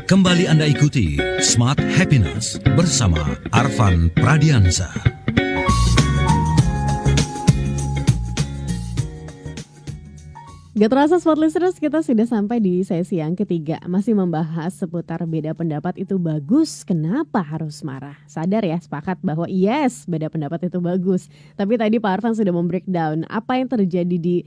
Kembali Anda ikuti Smart Happiness bersama Arfan Pradiansa. Gak terasa Smart Listeners, kita sudah sampai di sesi yang ketiga. Masih membahas seputar beda pendapat itu bagus, kenapa harus marah? Sadar ya, sepakat bahwa yes, beda pendapat itu bagus. Tapi tadi Pak Arfan sudah membreakdown apa yang terjadi di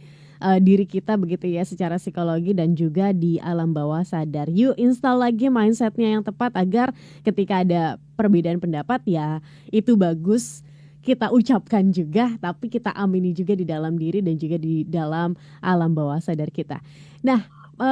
diri kita begitu ya, secara psikologi dan juga di alam bawah sadar. Yuk install lagi mindsetnya yang tepat agar ketika ada perbedaan pendapat ya itu bagus, kita ucapkan juga, tapi kita amini juga di dalam diri dan juga di dalam alam bawah sadar kita. Nah,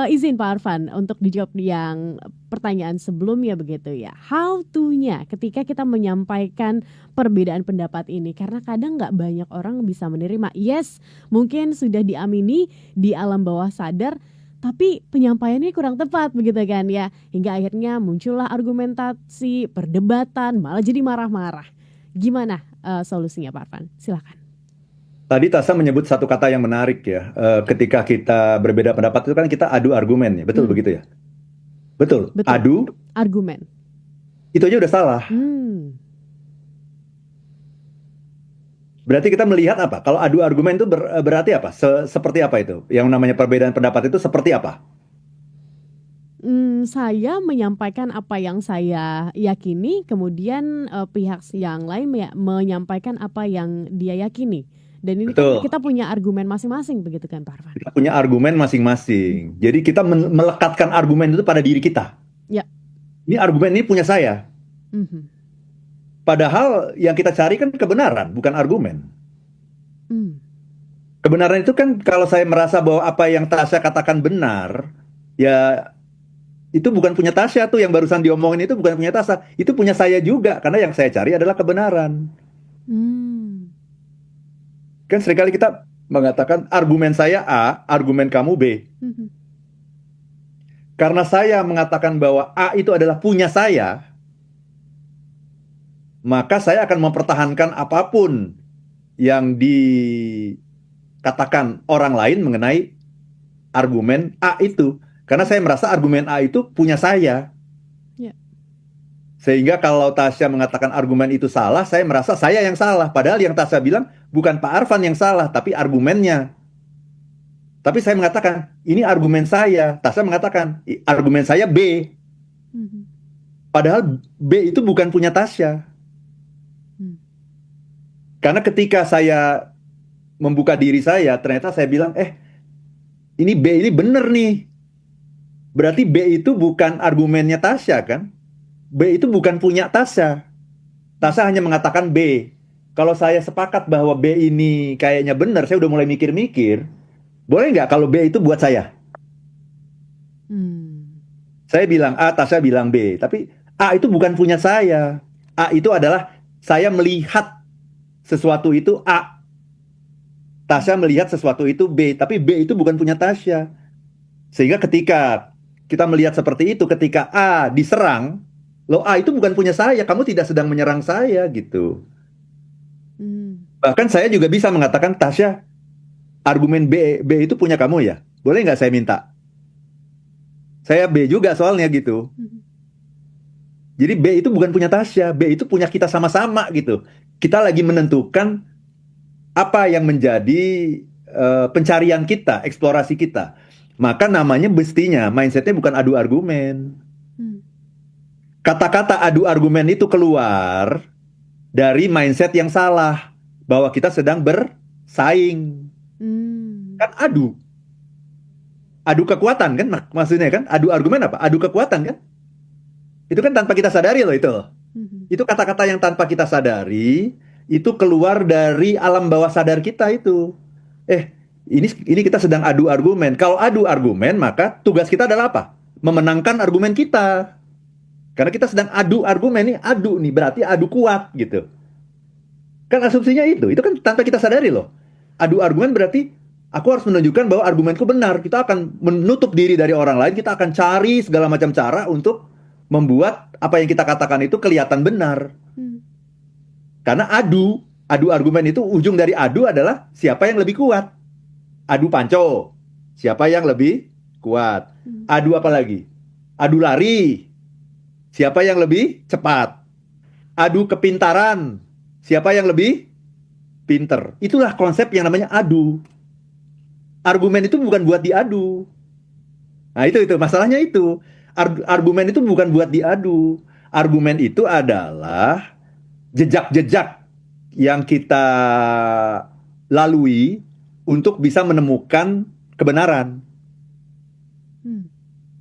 izin Pak Arfan untuk dijawab yang pertanyaan sebelumnya begitu ya. How to-nya ketika kita menyampaikan perbedaan pendapat ini, karena kadang nggak banyak orang bisa menerima. Yes, mungkin sudah diamini di alam bawah sadar, tapi penyampaiannya kurang tepat begitu kan ya. Hingga akhirnya muncullah argumentasi, perdebatan, malah jadi marah-marah. Gimana solusinya Pak Arfan? Silakan. Tadi Tasa menyebut satu kata yang menarik ya. Ketika kita berbeda pendapat itu kan kita adu argumen ya. Betul begitu ya? Betul. Adu argumen. Itu aja udah salah. Berarti kita melihat apa? Kalau adu argumen itu berarti apa? Seperti apa itu? Yang namanya perbedaan pendapat itu seperti apa? Saya menyampaikan apa yang saya yakini, kemudian pihak yang lain menyampaikan apa yang dia yakini. Dan ini kan kita punya argumen masing-masing begitu kan Pak Arfan? Kita punya argumen masing-masing. Jadi kita melekatkan argumen itu pada diri kita. Ya. Ini argumen ini punya saya. Padahal yang kita cari kan kebenaran, bukan argumen. Kebenaran itu kan kalau saya merasa bahwa apa yang Tasya katakan benar, ya itu bukan punya Tasya tuh, yang barusan diomongin itu bukan punya Tasya, itu punya saya juga, karena yang saya cari adalah kebenaran. Kan seringkali kita mengatakan argumen saya A, argumen kamu B. Karena saya mengatakan bahwa A itu adalah punya saya, maka saya akan mempertahankan apapun yang dikatakan orang lain mengenai argumen A itu. Karena saya merasa argumen A itu punya saya. Sehingga kalau Tasya mengatakan argumen itu salah, saya merasa saya yang salah. Padahal yang Tasya bilang bukan Pak Arfan yang salah, tapi argumennya. Tapi saya mengatakan, ini argumen saya. Tasya mengatakan, argumen saya B. Padahal B itu bukan punya Tasya. Karena ketika saya membuka diri saya, ternyata saya bilang, ini B ini bener nih. Berarti B itu bukan argumennya Tasya kan? B itu bukan punya Tasya. Tasya hanya mengatakan B. Kalau saya sepakat bahwa B ini kayaknya benar, saya udah mulai mikir-mikir. Boleh nggak kalau B itu buat saya? Saya bilang A, Tasya bilang B. Tapi A itu bukan punya saya. A itu adalah saya melihat sesuatu itu A. Tasya melihat sesuatu itu B. Tapi B itu bukan punya Tasya. Sehingga ketika kita melihat seperti itu, ketika A diserang, loh A itu bukan punya saya, kamu tidak sedang menyerang saya gitu. Bahkan saya juga bisa mengatakan, Tasya, argumen B itu punya kamu ya? Boleh nggak saya minta? Saya B juga soalnya gitu. Jadi B itu bukan punya Tasya, B itu punya kita sama-sama gitu. Kita lagi menentukan apa yang menjadi pencarian kita, eksplorasi kita. Maka namanya mestinya mindsetnya bukan adu argumen. Kata-kata adu argumen itu keluar dari mindset yang salah, bahwa kita sedang bersaing. Kan adu kekuatan kan, maksudnya kan, adu argumen apa? Adu kekuatan kan? Itu kan tanpa kita sadari loh itu. Itu kata-kata yang tanpa kita sadari, itu keluar dari alam bawah sadar kita itu. Ini kita sedang adu argumen. Kalau adu argumen, maka tugas kita adalah apa? Memenangkan argumen kita. Karena kita sedang adu argumen nih, berarti adu kuat gitu. Kan asumsinya itu kan tanpa kita sadari loh. Adu argumen berarti aku harus menunjukkan bahwa argumenku benar. Kita akan menutup diri dari orang lain, kita akan cari segala macam cara untuk membuat apa yang kita katakan itu kelihatan benar. Karena adu argumen itu, ujung dari adu adalah siapa yang lebih kuat. Adu panco, siapa yang lebih kuat. Adu apa lagi? Adu lari. Siapa yang lebih cepat? Adu kepintaran. Siapa yang lebih pinter? Itulah konsep yang namanya adu. Argumen itu bukan buat diadu. Nah, itu masalahnya itu. Argumen itu bukan buat diadu. Argumen itu adalah jejak-jejak yang kita lalui untuk bisa menemukan kebenaran.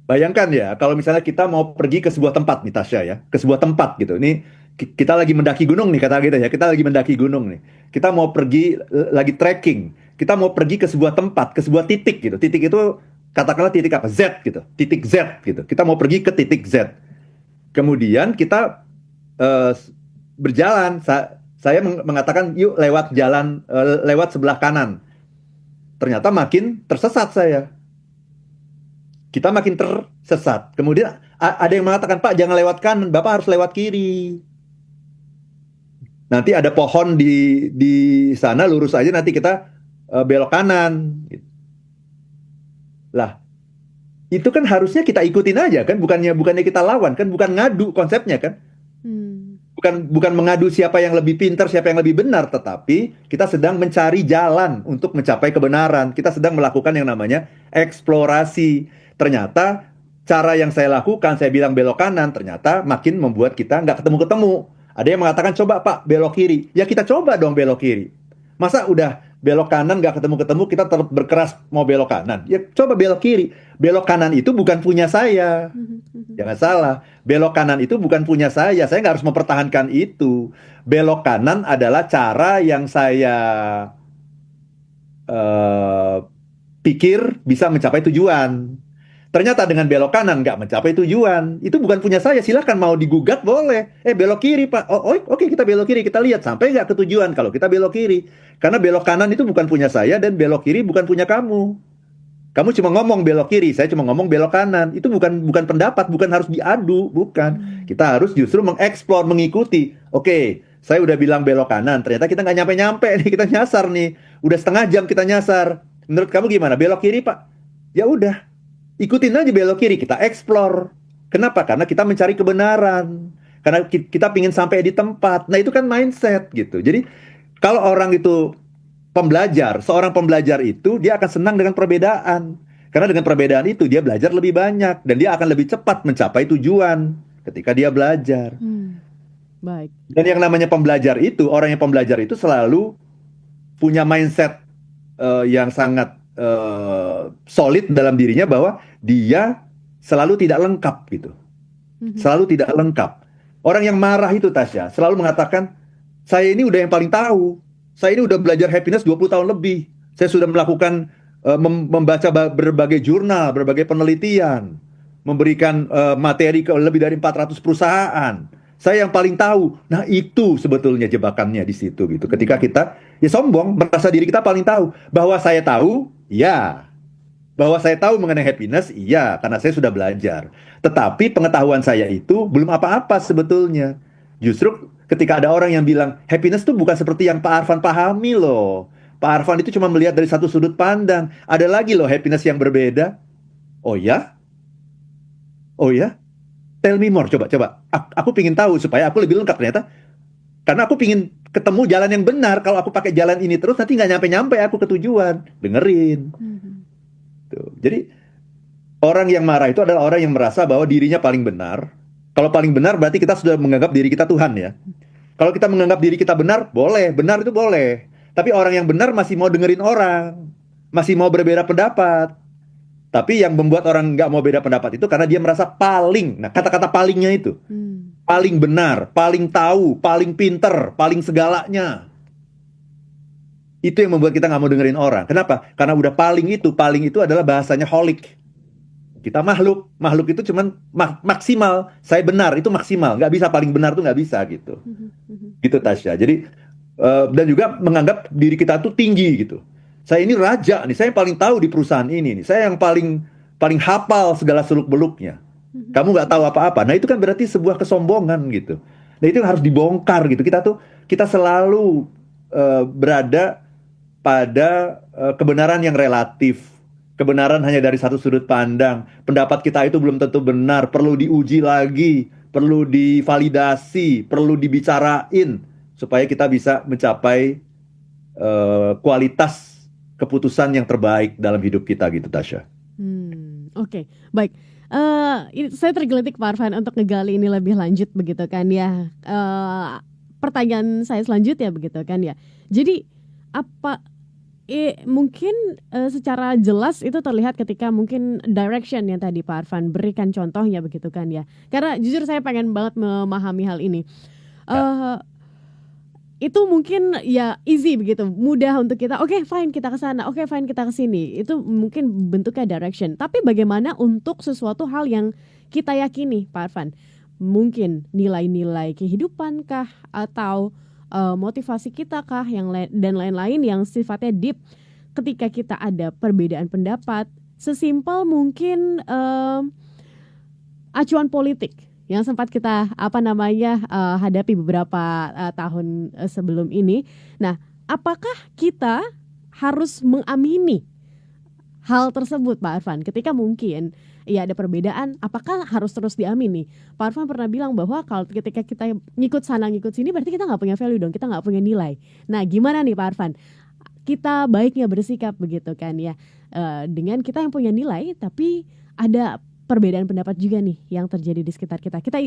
Bayangkan ya, kalau misalnya kita mau pergi ke sebuah tempat nih Tasya ya, ke sebuah tempat gitu. Ini kita lagi mendaki gunung nih kata kita ya, kita lagi mendaki gunung nih. Kita mau pergi lagi trekking. Kita mau pergi ke sebuah tempat, ke sebuah titik gitu. Titik itu katakanlah titik apa? Z gitu. Titik Z gitu. Kita mau pergi ke titik Z. Kemudian kita berjalan. Saya mengatakan yuk lewat jalan lewat sebelah kanan. Ternyata makin tersesat saya. Kita makin tersesat. Kemudian ada yang mengatakan, Pak jangan lewat kanan, Bapak harus lewat kiri. Nanti ada pohon di sana, lurus aja nanti kita belok kanan. Lah, itu kan harusnya kita ikutin aja kan, bukannya kita lawan kan, bukan ngadu konsepnya kan. Bukan mengadu siapa yang lebih pintar, siapa yang lebih benar, tetapi kita sedang mencari jalan untuk mencapai kebenaran. Kita sedang melakukan yang namanya eksplorasi. Ternyata cara yang saya lakukan, saya bilang belok kanan, ternyata makin membuat kita nggak ketemu-ketemu. Ada yang mengatakan, coba Pak, belok kiri. Ya kita coba dong belok kiri. Masa udah belok kanan nggak ketemu-ketemu, kita tetap berkeras mau belok kanan? Ya coba belok kiri. Belok kanan itu bukan punya saya. Jangan salah. Belok kanan itu bukan punya saya. Saya nggak harus mempertahankan itu. Belok kanan adalah cara yang saya pikir bisa mencapai tujuan. Ternyata dengan belok kanan nggak mencapai tujuan. Itu bukan punya saya. Silakan mau digugat boleh. Belok kiri Pak. Oke, kita belok kiri. Kita lihat sampai nggak ke tujuan kalau kita belok kiri. Karena belok kanan itu bukan punya saya dan belok kiri bukan punya kamu. Kamu cuma ngomong belok kiri, saya cuma ngomong belok kanan. Itu bukan pendapat, bukan harus diadu, bukan. Kita harus justru mengeksplor, mengikuti. Oke, saya udah bilang belok kanan. Ternyata kita nggak nyampe-nyampe nih. Kita nyasar nih. Udah setengah jam kita nyasar. Menurut kamu gimana? Belok kiri Pak? Ya udah. Ikutin aja belok kiri, kita explore. Kenapa? Karena kita mencari kebenaran. Karena kita pingin sampai di tempat. Nah itu kan mindset gitu. Jadi kalau orang itu pembelajar, seorang pembelajar itu dia akan senang dengan perbedaan. Karena dengan perbedaan itu dia belajar lebih banyak. Dan dia akan lebih cepat mencapai tujuan ketika dia belajar. Baik. Dan yang namanya pembelajar itu, orang yang pembelajar itu selalu punya mindset yang sangat solid dalam dirinya bahwa dia selalu tidak lengkap gitu. Selalu tidak lengkap. Orang yang marah itu Tasya selalu mengatakan, saya ini udah yang paling tahu. Saya ini udah belajar happiness 20 tahun lebih. Saya sudah melakukan membaca berbagai jurnal, berbagai penelitian, memberikan materi ke lebih dari 400 perusahaan. Saya yang paling tahu. Nah, itu sebetulnya jebakannya di situ gitu. Ketika kita ya sombong, merasa diri kita paling tahu. Bahwa saya tahu, ya. Bahwa saya tahu mengenai happiness, iya, karena saya sudah belajar. Tetapi pengetahuan saya itu belum apa-apa sebetulnya. Justru ketika ada orang yang bilang, happiness itu bukan seperti yang Pak Arfan pahami loh. Pak Arfan itu cuma melihat dari satu sudut pandang. Ada lagi loh happiness yang berbeda. Oh ya? Oh ya? Tell me more, coba. Aku pingin tahu supaya aku lebih lengkap ternyata. Karena aku pingin ketemu jalan yang benar. Kalau aku pakai jalan ini terus, nanti nggak nyampe-nyampe aku ke tujuan. Dengerin. Tuh. Jadi, orang yang marah itu adalah orang yang merasa bahwa dirinya paling benar. Kalau paling benar berarti kita sudah menganggap diri kita Tuhan ya. Kalau kita menganggap diri kita benar, boleh. Benar itu boleh. Tapi orang yang benar masih mau dengerin orang. Masih mau berbeda pendapat. Tapi yang membuat orang nggak mau beda pendapat itu karena dia merasa paling. Nah, kata-kata palingnya itu. Paling benar, paling tahu, paling pinter, paling segalanya. Itu yang membuat kita nggak mau dengerin orang. Kenapa? Karena udah paling itu adalah bahasanya holik. Kita makhluk itu cuman maksimal. Saya benar, itu maksimal. Nggak bisa paling benar tuh nggak bisa gitu. Gitu Tasya. Jadi, dan juga menganggap diri kita tuh tinggi gitu. Saya ini raja nih, saya yang paling tahu di perusahaan ini nih. Saya yang paling hafal segala seluk-beluknya. Kamu nggak tahu apa-apa. Nah itu kan berarti sebuah kesombongan gitu. Nah itu harus dibongkar gitu. Kita selalu berada pada kebenaran yang relatif. Kebenaran hanya dari satu sudut pandang. Pendapat kita itu belum tentu benar, perlu diuji lagi, perlu divalidasi, perlu dibicarain supaya kita bisa mencapai kualitas keputusan yang terbaik dalam hidup kita gitu, Tasya. Oke, baik. Saya tergelitik Pak Arfan untuk ngegali ini lebih lanjut begitu kan ya. Pertanyaan saya selanjutnya begitu kan ya. Jadi apa mungkin secara jelas itu terlihat ketika mungkin direction yang tadi Pak Arfan berikan contohnya begitu kan ya. Karena jujur saya pengen banget memahami hal ini. Itu mungkin ya easy begitu, mudah untuk kita. Oke, fine kita ke sana, oke fine kita ke sini. Itu mungkin bentuknya direction. Tapi bagaimana untuk sesuatu hal yang kita yakini, Pak Arfan? Mungkin nilai-nilai kehidupan kah atau motivasi kita kah dan lain-lain yang sifatnya deep. Ketika kita ada perbedaan pendapat, sesimpel mungkin acuan politik yang sempat kita hadapi beberapa tahun sebelum ini. Nah, apakah kita harus mengamini hal tersebut, Pak Arfan? Ketika mungkin ya ada perbedaan, apakah harus terus diamini? Pak Arfan pernah bilang bahwa kalau ketika kita ngikut sana ngikut sini, berarti kita nggak punya value dong, kita nggak punya nilai. Nah, gimana nih Pak Arfan? Kita baiknya bersikap begitu kan ya, dengan kita yang punya nilai, tapi ada perbedaan pendapat juga nih yang terjadi di sekitar kita. Kita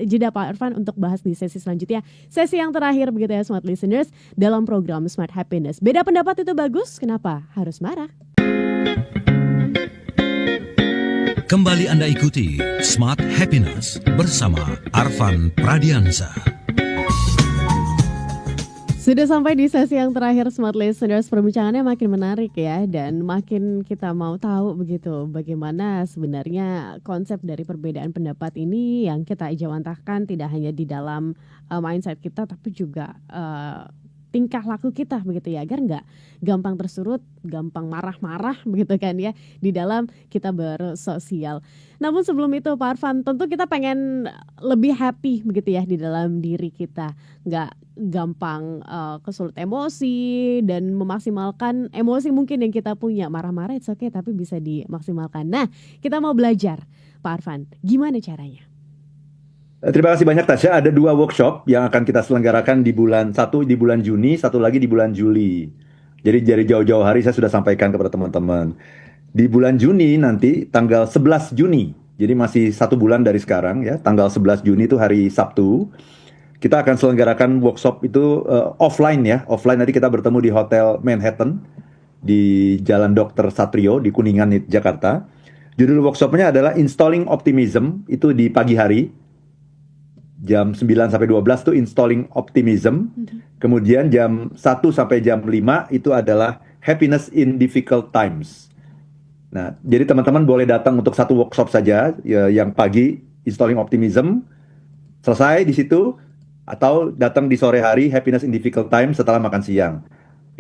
jeda Pak Arfan untuk bahas di sesi selanjutnya. Sesi yang terakhir begitu ya Smart Listeners dalam program Smart Happiness. Beda pendapat itu bagus, kenapa harus marah? Kembali Anda ikuti Smart Happiness bersama Arfan Pradiansa. Sudah sampai di sesi yang terakhir Smart Listeners, perbincangannya makin menarik ya, dan makin kita mau tahu begitu bagaimana sebenarnya konsep dari perbedaan pendapat ini yang kita ijawantahkan tidak hanya di dalam mindset kita tapi juga tingkah laku kita begitu ya, agar nggak gampang tersurut, gampang marah-marah begitu kan ya di dalam kita bersosial. Namun sebelum itu Pak Arfan, tentu kita pengen lebih happy begitu ya di dalam diri kita, nggak gampang kesulut emosi dan memaksimalkan emosi mungkin yang kita punya. Marah-marah it's okay, tapi bisa dimaksimalkan. Nah, kita mau belajar Pak Arfan, gimana caranya? Terima kasih banyak Tasya. Ada 2 workshop yang akan kita selenggarakan di satu di bulan Juni, satu lagi di bulan Juli. Jadi dari jauh-jauh hari saya sudah sampaikan kepada teman-teman. Di bulan Juni nanti tanggal 11 Juni, jadi masih 1 bulan dari sekarang ya, tanggal 11 Juni itu hari Sabtu. Kita akan selenggarakan workshop itu offline ya. Offline nanti kita bertemu di Hotel Manhattan di Jalan Dr. Satrio di Kuningan, Jakarta. Judul workshopnya adalah Installing Optimism, itu di pagi hari. Jam 9 sampai 12 itu Installing Optimism. Kemudian jam 1 sampai jam 5 itu adalah Happiness in Difficult Times. Nah, jadi teman-teman boleh datang untuk satu workshop saja ya, yang pagi Installing Optimism. Selesai di situ, atau datang di sore hari Happiness in Difficult Times setelah makan siang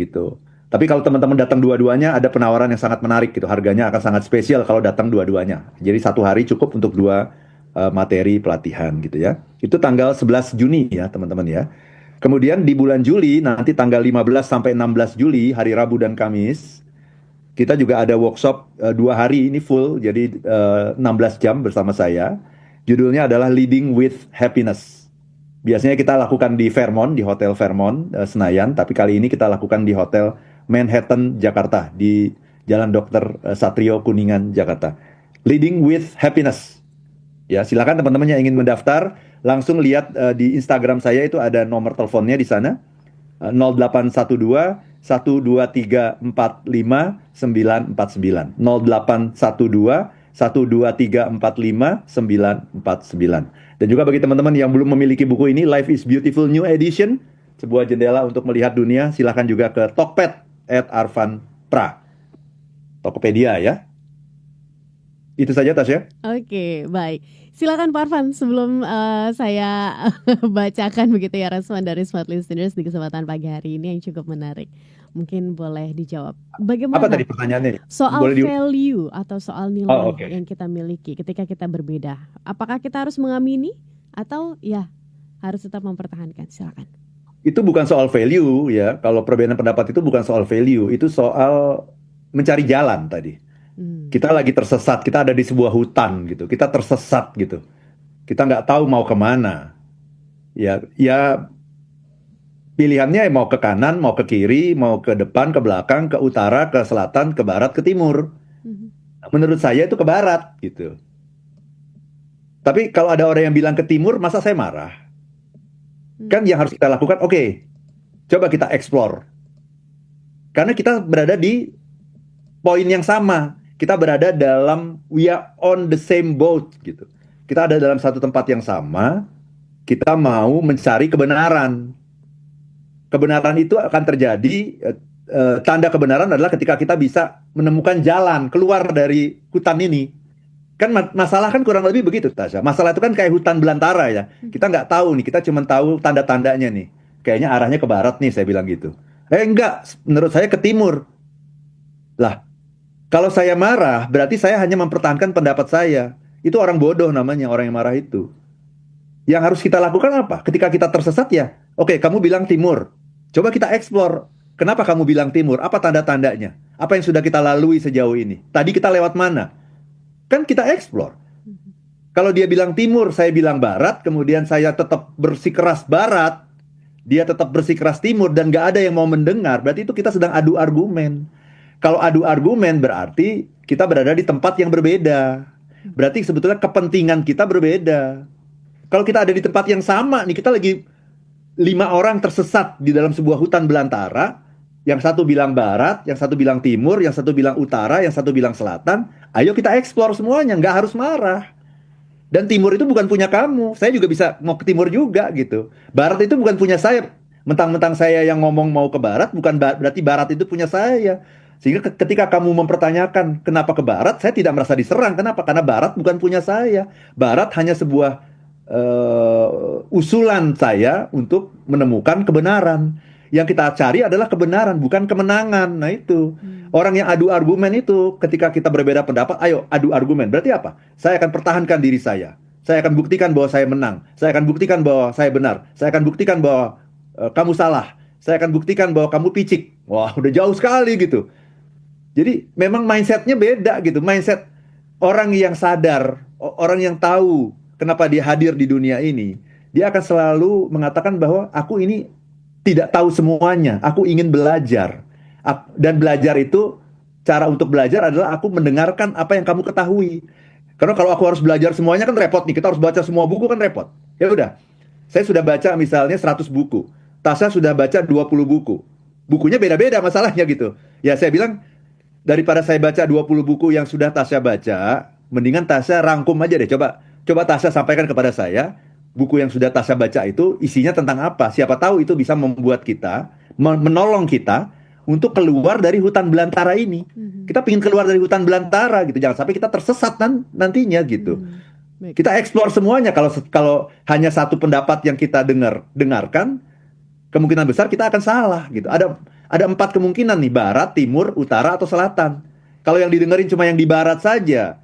gitu. Tapi kalau teman-teman datang dua-duanya, ada penawaran yang sangat menarik gitu. Harganya akan sangat spesial kalau datang dua-duanya. Jadi 1 hari cukup untuk 2 materi pelatihan gitu ya. Itu tanggal 11 Juni ya teman-teman ya. Kemudian di bulan Juli nanti tanggal 15 sampai 16 Juli hari Rabu dan Kamis kita juga ada workshop 2 hari ini full, jadi 16 jam bersama saya. Judulnya adalah Leading with Happiness. Biasanya kita lakukan di Fairmont, di Hotel Fairmont Senayan, tapi kali ini kita lakukan di Hotel Manhattan Jakarta di Jalan Dr. Satrio Kuningan Jakarta. Leading with Happiness. Ya, silakan teman-teman yang ingin mendaftar langsung lihat di Instagram saya, itu ada nomor teleponnya di sana. 0812 123 45 949. 0812 123 45 949. Dan juga bagi teman-teman yang belum memiliki buku ini, Life is Beautiful New Edition, sebuah jendela untuk melihat dunia, silakan juga ke Tokped@Arfan.pra. Tokopedia ya. Itu saja Tasya. Oke, baik. Silakan Pak Arfan, sebelum saya bacakan begitu ya respon dari Smart Listeners di kesempatan pagi hari ini yang cukup menarik. Mungkin boleh dijawab. Bagaimana? Apa tadi pertanyaannya? Soal value atau soal nilai okay. yang kita miliki ketika kita berbeda. Apakah kita harus mengamini atau ya harus tetap mempertahankan? Silakan. Itu bukan soal value ya. Kalau perbedaan pendapat itu bukan soal value, itu soal mencari jalan tadi. Kita lagi tersesat, kita ada di sebuah hutan gitu, kita tersesat gitu, kita nggak tahu mau kemana. Ya pilihannya mau ke kanan, mau ke kiri, mau ke depan, ke belakang, ke utara, ke selatan, ke barat, ke timur. Mhm. Menurut saya itu ke barat gitu. Tapi kalau ada orang yang bilang ke timur, masa saya marah? Kan yang harus kita lakukan, oke, coba kita explore. Karena kita berada di poin yang sama. Kita berada we are on the same boat gitu. Kita ada dalam satu tempat yang sama, kita mau mencari kebenaran. Kebenaran itu akan terjadi, tanda kebenaran adalah ketika kita bisa menemukan jalan keluar dari hutan ini. Kan masalah kan kurang lebih begitu, Tasya. Masalah itu kan kayak hutan belantara ya. Kita nggak tahu nih, kita cuma tahu tanda-tandanya nih. Kayaknya arahnya ke barat nih, saya bilang gitu. Enggak, menurut saya ke timur. Lah, kalau saya marah, berarti saya hanya mempertahankan pendapat saya. Itu orang bodoh namanya, orang yang marah itu. Yang harus kita lakukan apa? Ketika kita tersesat ya, oke, kamu bilang timur. Coba kita explore. Kenapa kamu bilang timur? Apa tanda-tandanya? Apa yang sudah kita lalui sejauh ini? Tadi kita lewat mana? Kan kita explore. Kalau dia bilang timur, saya bilang barat, kemudian saya tetap bersikeras barat, dia tetap bersikeras timur, dan gak ada yang mau mendengar, berarti itu kita sedang adu argumen. Kalau adu argumen berarti kita berada di tempat yang berbeda. Berarti sebetulnya kepentingan kita berbeda. Kalau kita ada di tempat yang sama, nih kita lagi 5 orang tersesat di dalam sebuah hutan belantara, yang satu bilang barat, yang satu bilang timur, yang satu bilang utara, yang satu bilang selatan. Ayo kita explore semuanya, nggak harus marah. Dan timur itu bukan punya kamu. Saya juga bisa mau ke timur juga gitu. Barat itu bukan punya saya. Mentang-mentang saya yang ngomong mau ke barat, bukan berarti barat itu punya saya. Sehingga ketika kamu mempertanyakan kenapa ke barat, saya tidak merasa diserang. Kenapa? Karena barat bukan punya saya. Barat hanya sebuah usulan saya untuk menemukan kebenaran. Yang kita cari adalah kebenaran, bukan kemenangan. Nah itu, orang yang adu argumen itu, ketika kita berbeda pendapat, ayo adu argumen. Berarti apa? Saya akan pertahankan diri saya. Saya akan buktikan bahwa saya menang. Saya akan buktikan bahwa saya benar. Saya akan buktikan bahwa kamu salah. Saya akan buktikan bahwa kamu picik. Wah, udah jauh sekali gitu. Jadi memang mindsetnya beda gitu. Mindset orang yang sadar, orang yang tahu kenapa dia hadir di dunia ini, dia akan selalu mengatakan bahwa aku ini tidak tahu semuanya, aku ingin belajar. Dan belajar itu, cara untuk belajar adalah aku mendengarkan apa yang kamu ketahui. Karena kalau aku harus belajar semuanya kan repot nih, kita harus baca semua buku kan repot. Ya udah, saya sudah baca misalnya 100 buku, Tasya sudah baca 20 buku. Bukunya beda-beda masalahnya gitu. Ya saya bilang, daripada saya baca 20 buku yang sudah Tasya baca, mendingan Tasya rangkum aja deh, coba Tasya sampaikan kepada saya, buku yang sudah Tasya baca itu isinya tentang apa? Siapa tahu itu bisa membuat kita, menolong kita untuk keluar dari hutan belantara ini. Kita ingin keluar dari hutan belantara gitu. Jangan sampai kita tersesat nantinya gitu. Kita explore semuanya. Kalau hanya satu pendapat yang kita dengarkan, kemungkinan besar kita akan salah gitu. Ada 4 kemungkinan nih, barat, timur, utara, atau selatan. Kalau yang didengerin cuma yang di barat saja,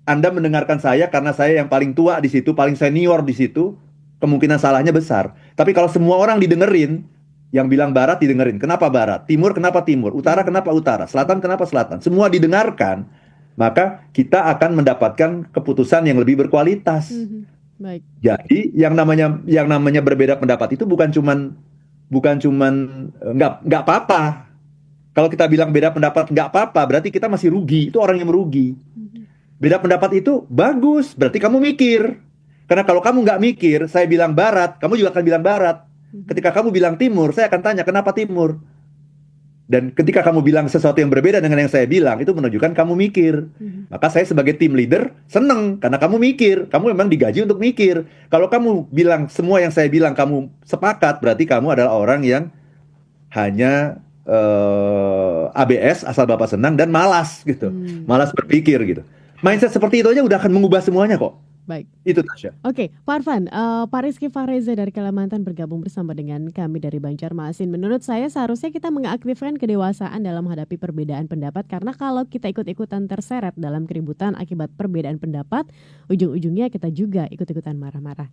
Anda mendengarkan saya karena saya yang paling tua di situ, paling senior di situ, kemungkinan salahnya besar. Tapi kalau semua orang didengerin, yang bilang barat didengerin, kenapa barat? Timur kenapa timur? Utara kenapa utara? Selatan kenapa selatan? Semua didengarkan, maka kita akan mendapatkan keputusan yang lebih berkualitas. Baik. Jadi yang namanya berbeda pendapat itu bukan cuman nggak apa-apa. Kalau kita bilang beda pendapat nggak apa-apa, berarti kita masih rugi. Itu orang yang merugi. Beda pendapat itu bagus, berarti kamu mikir. Karena kalau kamu nggak mikir, saya bilang barat, kamu juga akan bilang barat. Ketika kamu bilang timur, saya akan tanya kenapa timur. Dan ketika kamu bilang sesuatu yang berbeda dengan yang saya bilang, itu menunjukkan kamu mikir. Maka saya sebagai tim leader seneng karena kamu mikir. Kamu memang digaji untuk mikir. Kalau kamu bilang semua yang saya bilang kamu sepakat, berarti kamu adalah orang yang hanya ABS, asal Bapak senang, dan malas gitu. Malas berpikir gitu. Mindset seperti itu aja udah akan mengubah semuanya kok. Baik. Itu Tasya. Oke, Pak Arfan, Pak Rizky Fahreza dari Kalimantan bergabung bersama dengan kami dari Banjarmasin. Menurut saya seharusnya kita mengaktifkan kedewasaan dalam menghadapi perbedaan pendapat, karena kalau kita ikut-ikutan terseret dalam keributan akibat perbedaan pendapat, ujung-ujungnya kita juga ikut-ikutan marah-marah.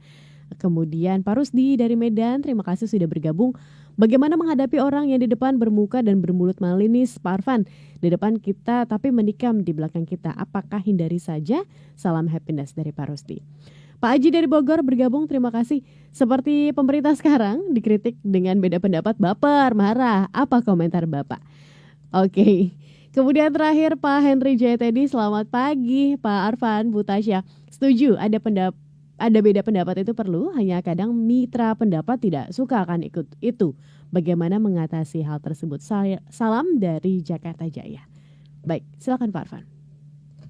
Kemudian Pak Rusdi dari Medan, terima kasih sudah bergabung. Bagaimana menghadapi orang yang di depan bermuka dan bermulut malinis, Pak Arfan? Di depan kita tapi menikam di belakang kita. Apakah hindari saja? Salam happiness dari Pak Rusdi. Pak Aji dari Bogor bergabung, terima kasih. Seperti pemerintah sekarang dikritik dengan beda pendapat, baper, marah. Apa komentar Bapak? Oke. Kemudian terakhir Pak Henry Jayatedi, selamat pagi Pak Arfan, Bu Tasya. Setuju ada beda pendapat itu perlu, hanya kadang mitra pendapat tidak suka akan ikut itu. Bagaimana mengatasi hal tersebut? Salam dari Jakarta Jaya. Baik, silakan Pak Arfan.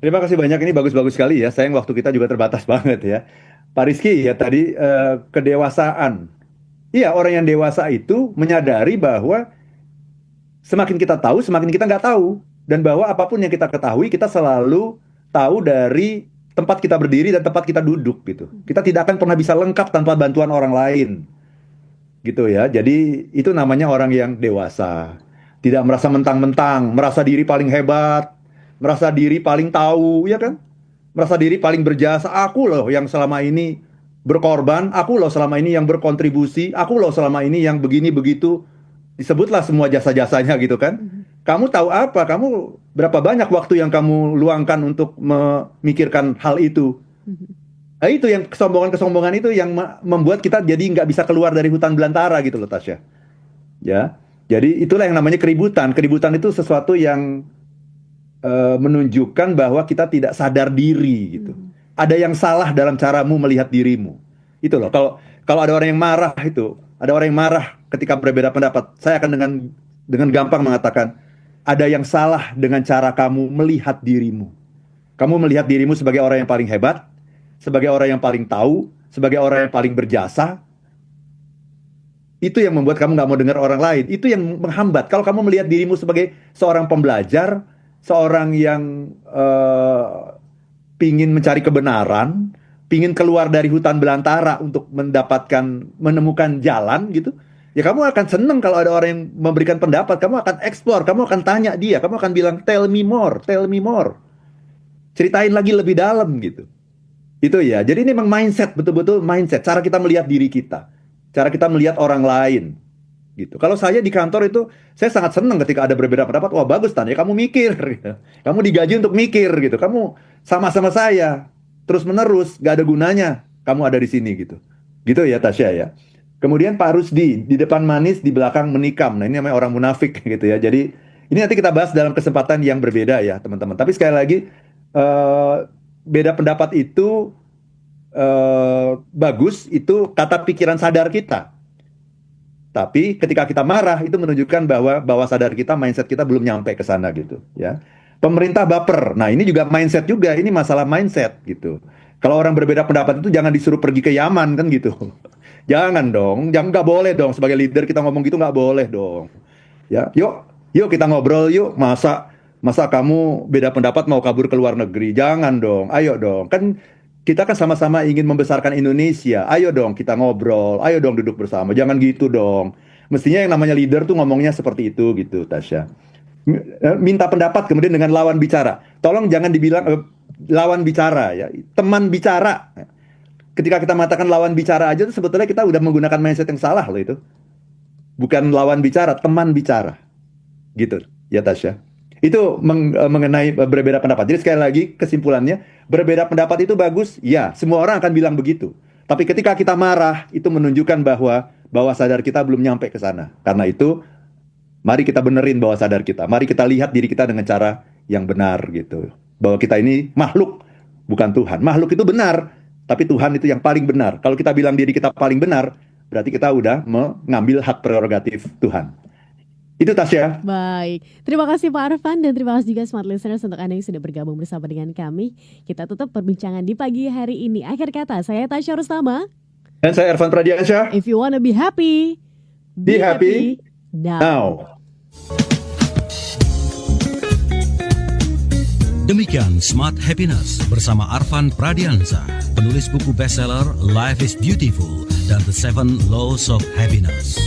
Terima kasih banyak, ini bagus-bagus sekali ya. Sayang waktu kita juga terbatas banget ya. Pak Rizky ya tadi kedewasaan. Iya, orang yang dewasa itu menyadari bahwa semakin kita tahu, semakin kita nggak tahu. Dan bahwa apapun yang kita ketahui, kita selalu tahu dari tempat kita berdiri dan tempat kita duduk gitu. Kita tidak akan pernah bisa lengkap tanpa bantuan orang lain. Gitu ya. Jadi itu namanya orang yang dewasa. Tidak merasa mentang-mentang, merasa diri paling hebat, merasa diri paling tahu, ya kan? Merasa diri paling berjasa. Aku loh yang selama ini berkorban, aku loh selama ini yang berkontribusi, aku loh selama ini yang begini begitu. Disebutlah semua jasa-jasanya gitu kan. Kamu tahu apa? Kamu berapa banyak waktu yang kamu luangkan untuk memikirkan hal itu? Nah, itu yang kesombongan-kesombongan itu yang membuat kita jadi nggak bisa keluar dari hutan belantara gitu loh, Tasya. Ya, jadi itulah yang namanya keributan. Keributan itu sesuatu yang menunjukkan bahwa kita tidak sadar diri gitu. Ada yang salah dalam caramu melihat dirimu. Itu loh. Kalau ada orang yang marah itu, ada orang yang marah ketika berbeda pendapat, saya akan dengan gampang mengatakan, ada yang salah dengan cara kamu melihat dirimu. Kamu melihat dirimu sebagai orang yang paling hebat, sebagai orang yang paling tahu, sebagai orang yang paling berjasa. Itu yang membuat kamu nggak mau dengar orang lain. Itu yang menghambat. Kalau kamu melihat dirimu sebagai seorang pembelajar, seorang yang pingin mencari kebenaran, pingin keluar dari hutan belantara untuk menemukan jalan gitu, ya kamu akan seneng kalau ada orang yang memberikan pendapat. Kamu akan explore, kamu akan tanya dia, kamu akan bilang tell me more, ceritain lagi lebih dalam gitu. Itu ya, jadi ini memang mindset, betul-betul mindset, cara kita melihat diri kita, cara kita melihat orang lain gitu. Kalau saya di kantor itu, saya sangat senang ketika ada berbeda pendapat. Wah bagus Tan, ya kamu mikir gitu. Kamu digaji untuk mikir gitu, kamu sama-sama saya terus menerus, gak ada gunanya kamu ada di sini gitu. Gitu ya Tasya ya. Kemudian Pak Rusdi, di depan manis, di belakang menikam. Nah ini namanya orang munafik gitu ya. Jadi ini nanti kita bahas dalam kesempatan yang berbeda ya teman-teman. Tapi sekali lagi, beda pendapat itu bagus, itu kata pikiran sadar kita. Tapi ketika kita marah, itu menunjukkan bahwa bawah sadar kita, mindset kita belum nyampe ke sana gitu ya. Pemerintah baper. Nah ini juga mindset juga, ini masalah mindset gitu. Kalau orang berbeda pendapat itu jangan disuruh pergi ke Yaman kan gitu. Jangan dong, nggak boleh dong sebagai leader kita ngomong gitu, nggak boleh dong. Ya, yuk kita ngobrol yuk. Masa kamu beda pendapat mau kabur ke luar negeri? Jangan dong, ayo dong. Kan kita kan sama-sama ingin membesarkan Indonesia. Ayo dong kita ngobrol, ayo dong duduk bersama. Jangan gitu dong. Mestinya yang namanya leader tuh ngomongnya seperti itu gitu, Tasya. Minta pendapat kemudian dengan lawan bicara. Tolong jangan dibilang lawan bicara ya, teman bicara. Ketika kita mengatakan lawan bicara aja tuh sebetulnya kita udah menggunakan mindset yang salah loh itu. Bukan lawan bicara, teman bicara. Gitu ya Tasya. Itu mengenai berbeda pendapat. Jadi sekali lagi kesimpulannya, berbeda pendapat itu bagus. Ya, semua orang akan bilang begitu. Tapi ketika kita marah, itu menunjukkan bahwa bawah sadar kita belum nyampe ke sana. Karena itu mari kita benerin bawah sadar kita. Mari kita lihat diri kita dengan cara yang benar gitu. Bahwa kita ini makhluk, bukan Tuhan. Makhluk itu benar, tapi Tuhan itu yang paling benar. Kalau kita bilang diri kita paling benar, berarti kita udah mengambil hak prerogatif Tuhan. Itu Tasya. Baik, terima kasih Pak Arfan dan terima kasih juga Smart Listeners untuk Anda yang sudah bergabung bersama dengan kami. Kita tutup perbincangan di pagi hari ini. Akhir kata, saya Tasya Rustama. Dan saya Ervan Pradiansyah. If you wanna be happy, be happy now. Demikian Smart Happiness bersama Arfan Pradiansyah, penulis buku bestseller Life is Beautiful dan The 7 Laws of Happiness.